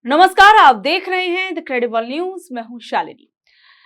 नमस्कार, आप देख रहे हैं द क्रेडिबल न्यूज। मैं हूं शालिनी।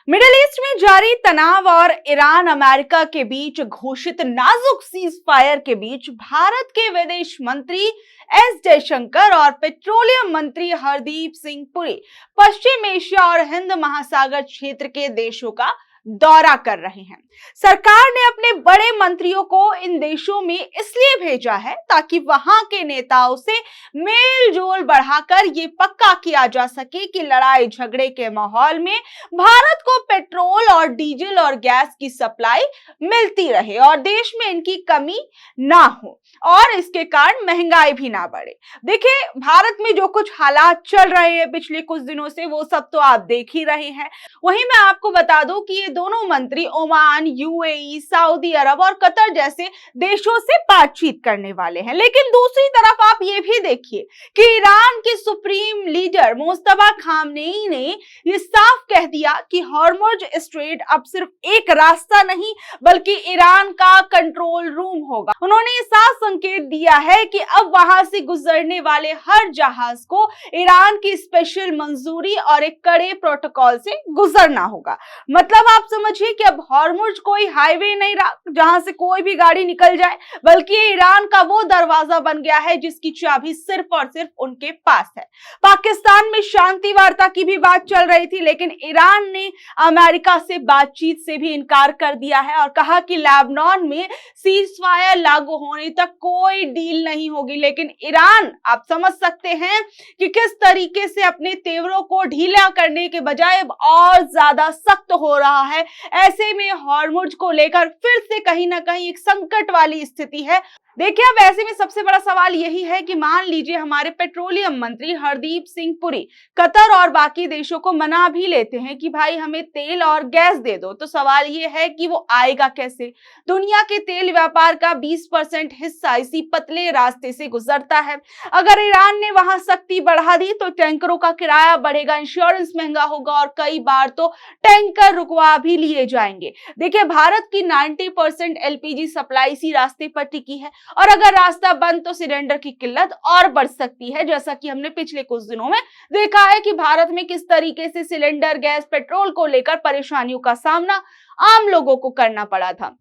मिडिल ईस्ट में जारी तनाव और ईरान अमेरिका के बीच घोषित नाजुक सीज फायर के बीच भारत के विदेश मंत्री एस जयशंकर और पेट्रोलियम मंत्री हरदीप सिंह पुरी पश्चिम एशिया और हिंद महासागर क्षेत्र के देशों का दौरा कर रहे हैं। सरकार ने अपने बड़े मंत्रियों को इन देशों में इसलिए भेजा है ताकि वहां के नेताओं से मेल जोल बढ़ाकर ये पक्का किया जा सके कि लड़ाई झगड़े के माहौल में भारत को पेट्रोल और डीजल और गैस की सप्लाई मिलती रहे और देश में इनकी कमी ना हो और इसके कारण महंगाई भी ना बढ़े। देखिए, भारत में जो कुछ हालात चल रहे हैं पिछले कुछ दिनों से, वो सब तो आप देख ही रहे हैं। वहीं मैं आपको बता दूं कि ये दोनों मंत्री ओमान, यूएई, सऊदी अरब और कतर जैसे देशों से बातचीत करने वाले हैं। लेकिन दूसरी तरफ आप ये भी देखिए कि ईरान के सुप्रीम लीडर मुस्तफा खामनेई ने ये साफ कह दिया कि हॉर्मुज स्ट्रेट अब सिर्फ एक रास्ता नहीं बल्कि ईरान का कंट्रोल रूम होगा। उन्होंने ये साफ संकेत दिया है कि अब वहां से गुजरने वाले हर जहाज को ईरान की स्पेशल मंजूरी और एक कड़े प्रोटोकॉल से गुजरना होगा। मतलब आप समझिए कि अब हॉर्मुज कोई हाईवे नहीं रहा जहां से कोई भी गाड़ी निकल जाए, बल्कि ईरान का वो दरवाजा बन गया है जिसकी चाबी सिर्फ और सिर्फ उनके पास है। पाकिस्तान में शांति वार्ता की भी बात चल रही थी, लेकिन ईरान ने अमेरिका से बातचीत से भी इनकार कर दिया है और कहा कि लेबनान में सीज फायर लागू होने तक कोई डील नहीं होगी। लेकिन ईरान, आप समझ सकते हैं कि किस तरीके से अपने तेवरों को ढीला करने के बजाय अब और ज्यादा सख्त हो रहा है। ऐसे में हॉर्मुज को लेकर फिर से कहीं ना कहीं एक संकट वाली स्थिति है। देखिए, अब ऐसे में सबसे बड़ा सवाल यही है कि मान लीजिए हमारे पेट्रोलियम मंत्री हरदीप सिंह पुरी कतर और बाकी देशों को मना भी लेते हैं कि भाई हमें तेल और गैस दे दो, तो सवाल ये है कि वो आएगा कैसे। दुनिया के तेल व्यापार का 20% हिस्सा इसी पतले रास्ते से गुजरता है। अगर ईरान ने वहां सख्ती बढ़ा दी तो टैंकरों का किराया बढ़ेगा, इंश्योरेंस महंगा होगा और कई बार तो टैंकर रुकवा भी लिए जाएंगे। देखिए, भारत की 90% एलपीजी सप्लाई इसी रास्ते पर टिकी है और अगर रास्ता बंद तो सिलेंडर की किल्लत और बढ़ सकती है, जैसा कि हमने पिछले कुछ दिनों में देखा है कि भारत में किस तरीके से सिलेंडर, गैस, पेट्रोल को लेकर परेशानियों का सामना आम लोगों को करना पड़ा था।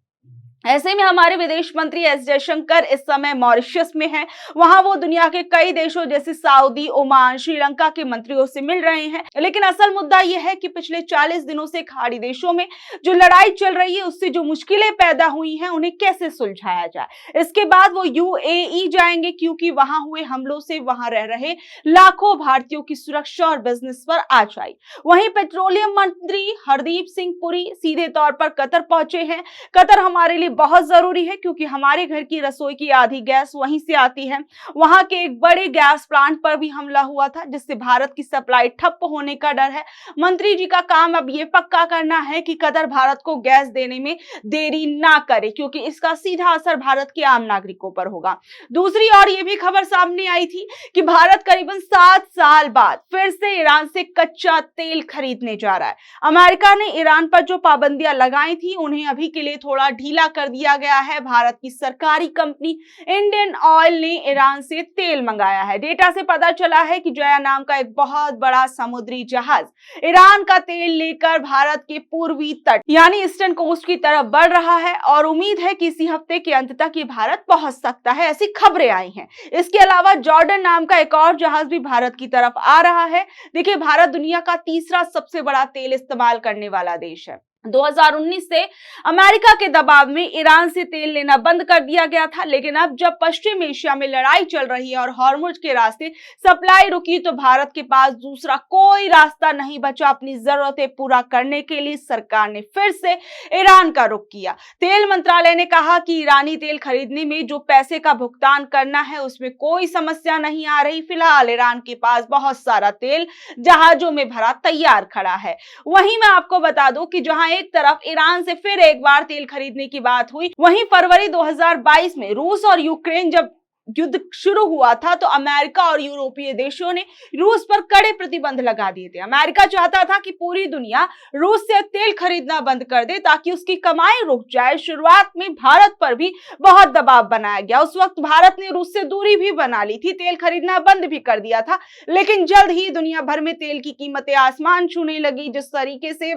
ऐसे में हमारे विदेश मंत्री एस जयशंकर इस समय मॉरिशस में हैं। वहां वो दुनिया के कई देशों जैसे सऊदी, ओमान, श्रीलंका के मंत्रियों से मिल रहे हैं। लेकिन असल मुद्दा यह है कि पिछले 40 दिनों से खाड़ी देशों में जो लड़ाई चल रही है, उससे जो मुश्किलें पैदा हुई हैं, उन्हें कैसे सुलझाया जाए। इसके बाद वो यूएई जाएंगे क्योंकि वहां हुए हमलों से वहां रह रहे लाखों भारतीयों की सुरक्षा और बिजनेस पर आज आई। वहीं पेट्रोलियम मंत्री हरदीप सिंह पुरी सीधे तौर पर कतर पहुंचे हैं। कतर हमारे लिए बहुत जरूरी है क्योंकि हमारे घर की रसोई की आधी गैस वहीं से आती है। वहां के एक बड़े गैस प्लांट पर भी हमला हुआ था जिससे भारत की सप्लाई ठप होने का डर है। मंत्री जी का काम अब ये पक्का करना है कि कतर भारत को गैस देने में देरी ना करे, क्योंकि इसका सीधा असर भारत के आम नागरिकों पर होगा। दूसरी ओर ये भी खबर सामने आई थी कि भारत करीबन 7 साल बाद फिर से ईरान से कच्चा तेल खरीदने जा रहा है। अमेरिका ने ईरान पर जो पाबंदियां लगाई थी उन्हें अभी के लिए थोड़ा ढीला कर दिया गया है। भारत की सरकारी कंपनी इंडियन ऑयल ने ईरान से तेल मंगाया है। डेटा से पता चला है कि जया नाम का एक बहुत बड़ा समुद्री जहाज ईरान का तेल लेकर भारत के पूर्वी तट यानी ईस्टर्न कोस्ट की तरफ बढ़ रहा है और उम्मीद है कि इसी हफ्ते के अंत तक ये भारत पहुंच सकता है, ऐसी खबरें आई हैं। इसके अलावा जॉर्डन नाम का एक और जहाज भी भारत की तरफ आ रहा है। देखिए, भारत दुनिया का तीसरा सबसे बड़ा तेल इस्तेमाल करने वाला देश है। 2019 से अमेरिका के दबाव में ईरान से तेल लेना बंद कर दिया गया था, लेकिन अब जब पश्चिम एशिया में लड़ाई चल रही है और हॉर्मुज के रास्ते सप्लाई रुकी तो भारत के पास दूसरा कोई रास्ता नहीं बचा अपनी जरूरतें पूरा करने के लिए। सरकार ने फिर से ईरान का रुख किया। तेल मंत्रालय ने कहा कि ईरानी तेल खरीदने में जो पैसे का भुगतान करना है उसमें कोई समस्या नहीं आ रही। फिलहाल ईरान के पास बहुत सारा तेल जहाजों में भरा तैयार खड़ा है। वहीं मैं आपको बता दूं कि जहां एक तरफ ईरान से फिर एक बार तेल खरीदने की बात हुई, वहीं फरवरी 2022 में रूस और यूक्रेन जब युद्ध शुरू हुआ था तो अमेरिका और यूरोपीय देशों ने रूस पर कड़े प्रतिबंध लगा दिए थे। अमेरिका चाहता था कि पूरी दुनिया रूस से तेल खरीदना बंद कर दे ताकि उसकी कमाई रुक जाए। शुरुआत में भारत पर भी बहुत दबाव बनाया गया। उस वक्त भारत ने रूस से दूरी भी बना ली थी, तेल खरीदना बंद भी कर दिया था, लेकिन जल्द ही दुनिया भर में तेल की कीमतें आसमान छूने लगी। जिस तरीके से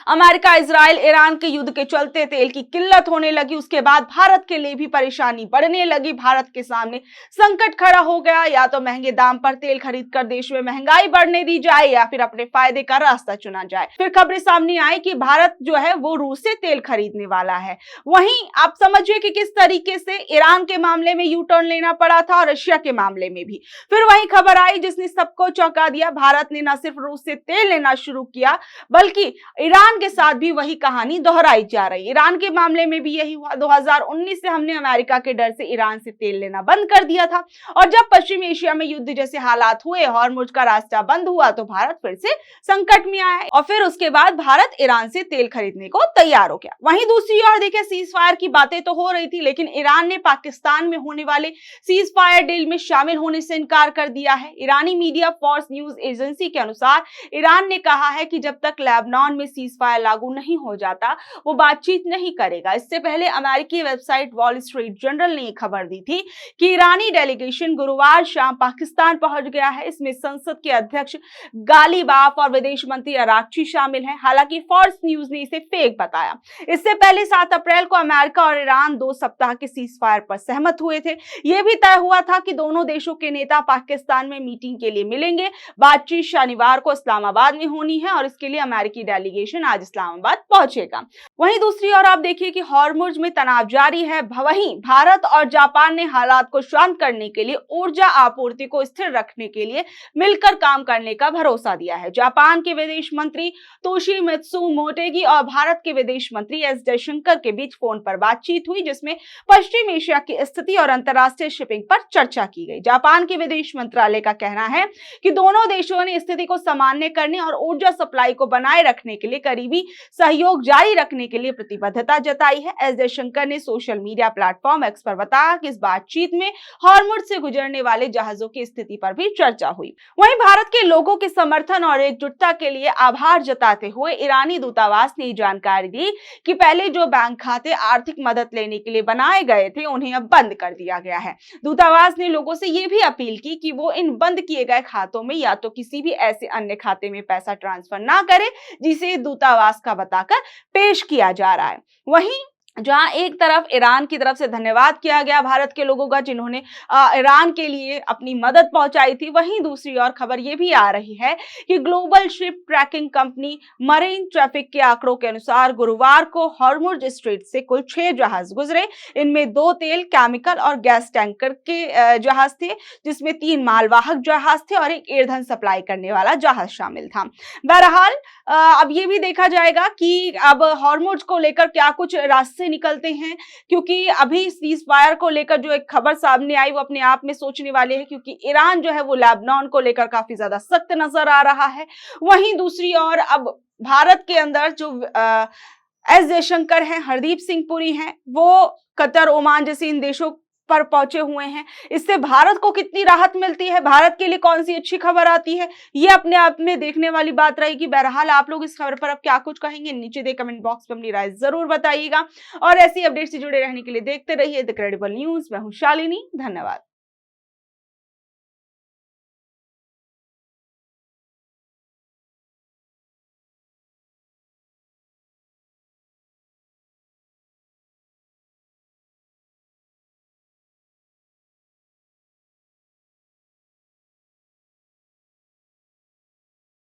अमेरिका, इजराइल, ईरान के युद्ध के चलते तेल की किल्लत होने लगी, उसके बाद भारत के लिए भी परेशानी बढ़ने लगी। भारत के सामने संकट खड़ा हो गया, या तो महंगे दाम पर तेल खरीद कर देश में महंगाई बढ़ने दी जाए या फिर अपने फायदे का रास्ता चुना जाए। फिर खबरें सामने आई कि भारत जो है वो रूस से तेल खरीदने वाला है। वहीं आप समझिए कि किस तरीके से ईरान के मामले में यू टर्न लेना पड़ा था और रशिया के मामले में भी। फिर वही खबर आई जिसने सबको चौंका दिया। भारत ने न सिर्फ रूस से तेल लेना शुरू किया बल्कि ईरान के साथ भी वही कहानी दोहराई जा रही है। ईरान के मामले में भी यही हुआ। 2019 से हमने अमेरिका के डर से ईरान से तेल लेना बंद कर दिया था, और जब पश्चिमी एशिया में युद्ध जैसे हालात हुए, हॉर्मुज का रास्ता बंद हुआ, तो भारत फिर से संकट में आया और फिर उसके बाद भारत ईरान से तेल खरीदने को तैयार हो गया। वहीं दूसरी ओर देखिए, सीज फायर की बातें तो हो रही थी, लेकिन ईरान ने पाकिस्तान में होने वाले सीज फायर डील में शामिल होने से इनकार कर दिया है। ईरानी मीडिया फोर्स न्यूज एजेंसी के अनुसार ईरान ने कहा है कि जब तक लेबनान में सीज फायर लागू नहीं हो जाता वो बातचीत नहीं करेगा। इससे पहले अमेरिकी वेबसाइट वॉल स्ट्रीट जर्नल ने खबर दी थी कि ईरानी डेलीगेशन गुरुवार शाम पाकिस्तान पहुंच गया है। इसमें संसद के अध्यक्ष गालिबाफ और विदेश मंत्री अराक्ची शामिल हैं। हालांकि फॉक्स न्यूज ने इसे फेक बताया। इससे पहले 7 अप्रैल को अमेरिका और ईरान 2 सप्ताह के सीज फायर पर सहमत हुए थे। यह भी तय हुआ था कि दोनों देशों के नेता पाकिस्तान में मीटिंग के लिए मिलेंगे। बातचीत शनिवार को इस्लामाबाद में होनी है और इसके लिए अमेरिकी डेलीगेशन आज इस्लामाबाद पहुंचेगा। वहीं दूसरी ओर आप देखिए कि हॉर्मुज में तनाव जारी है। वहीं भारत और जापान ने हालात को शांत करने के लिए ऊर्जा आपूर्ति को स्थिर रखने के लिए मिलकर काम करने का भरोसा दिया है। जापान के विदेश मंत्री तोशिमित्सु मोटेगी और भारत के विदेश मंत्री एस जयशंकर के बीच फोन पर बातचीत हुई, जिसमें पश्चिम एशिया की स्थिति और अंतर्राष्ट्रीय शिपिंग पर चर्चा की गई। जापान के विदेश मंत्रालय का कहना है कि दोनों देशों ने स्थिति को सामान्य करने और ऊर्जा सप्लाई को बनाए रखने के लिए करीबी सहयोग जारी रखने के लिए प्रतिबद्धता जताई है। एस जयशंकर ने सोशल मीडिया प्लेटफॉर्म एक्स पर बताया कि इस बातचीत में हॉर्मुज से गुजरने वाले जहाजों की स्थिति पर भी चर्चा हुई। वहीं भारत के लोगों के समर्थन और एकजुटता के लिए आभार जताते हुए ईरानी दूतावास ने जानकारी दी कि पहले जो बैंक खाते आर्थिक मदद लेने के लिए बनाए गए थे उन्हें अब बंद कर दिया गया है। दूतावास ने लोगों से यह भी अपील की कि वो इन बंद किए गए खातों में या तो किसी भी ऐसे अन्य खाते में पैसा ट्रांसफर ना करे जिसे दूतावास का बताकर पेश किया जा रहा है। वहीं जहां एक तरफ ईरान की तरफ से धन्यवाद किया गया भारत के लोगों का जिन्होंने ईरान के लिए अपनी मदद पहुंचाई थी, वहीं दूसरी ओर खबर यह भी आ रही है कि global ship tracking company marine traffic के आंकड़ों के अनुसार गुरुवार को हॉर्मुज स्ट्रेट से कुल 6 जहाज गुजरे। इनमें 2 तेल, केमिकल और गैस टैंकर के जहाज थे, जिसमें 3 मालवाहक जहाज थे और एक ईंधन सप्लाई करने वाला जहाज शामिल था। बहरहाल अब ये भी देखा जाएगा कि अब हॉर्मुज को लेकर क्या कुछ रास्ते निकलते हैं, क्योंकि अभी सीज फायर को लेकर जो एक खबर सामने आई वो अपने आप में सोचने वाली है, क्योंकि ईरान जो है वो लेबनान को लेकर काफी ज्यादा सख्त नजर आ रहा है। वहीं दूसरी ओर अब भारत के अंदर जो एस जयशंकर हैं, हरदीप सिंह पुरी हैं, वो कतर, ओमान जैसे इन देशों पर पहुंचे हुए हैं। इससे भारत को कितनी राहत मिलती है, भारत के लिए कौन सी अच्छी खबर आती है, ये अपने आप में देखने वाली बात रहेगी। बहरहाल आप लोग इस खबर पर अब क्या कुछ कहेंगे, नीचे दे कमेंट बॉक्स में अपनी राय जरूर बताइएगा और ऐसी अपडेट से जुड़े रहने के लिए देखते रहिए द क्रेडिबल न्यूज। मैं हूं शालिनी, धन्यवाद।